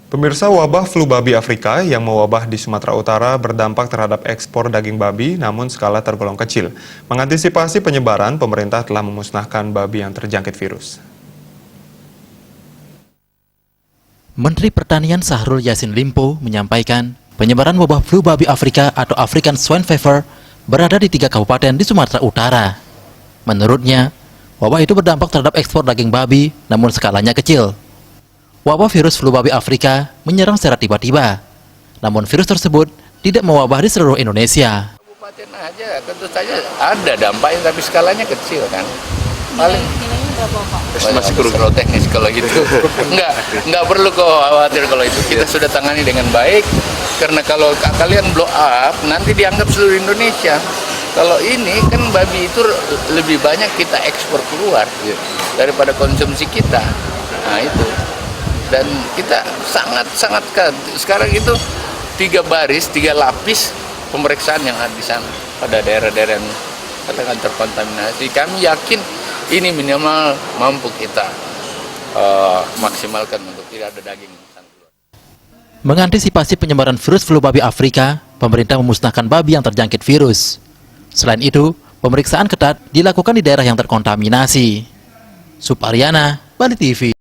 Pemirsa, wabah flu babi Afrika yang mewabah di Sumatera Utara berdampak terhadap ekspor daging babi namun skala tergolong kecil. Mengantisipasi penyebaran, pemerintah telah memusnahkan babi yang terjangkit virus. Menteri Pertanian Syahrul Yassin Limpo menyampaikan penyebaran wabah flu babi Afrika atau African Swine Fever berada di 3 kabupaten di Sumatera Utara. Menurutnya, wabah itu berdampak terhadap ekspor daging babi namun skalanya kecil. Wabah virus flu babi Afrika menyerang secara tiba-tiba, namun virus tersebut tidak mewabah di seluruh Indonesia. Kabupaten aja tentu saja ada dampaknya, tapi skalanya kecil kan. Paling nilainya berapa, Pak? masih kurang teknis kalau gitu. Nggak perlu kok khawatir kalau itu. Kita sudah tangani dengan baik, karena kalau kalian blow up nanti dianggap seluruh Indonesia. Kalau ini kan babi itu lebih banyak kita ekspor keluar daripada konsumsi kita. Nah itu. Dan kita sangat sekarang itu 3 baris, 3 lapis pemeriksaan yang ada di sana pada daerah-daerah yang katakan terkontaminasi. Kami yakin ini minimal mampu kita maksimalkan untuk tidak ada daging. Mengantisipasi penyebaran virus flu babi Afrika, pemerintah memusnahkan babi yang terjangkit virus. Selain itu, pemeriksaan ketat dilakukan di daerah yang terkontaminasi. Suparyana, Bali TV.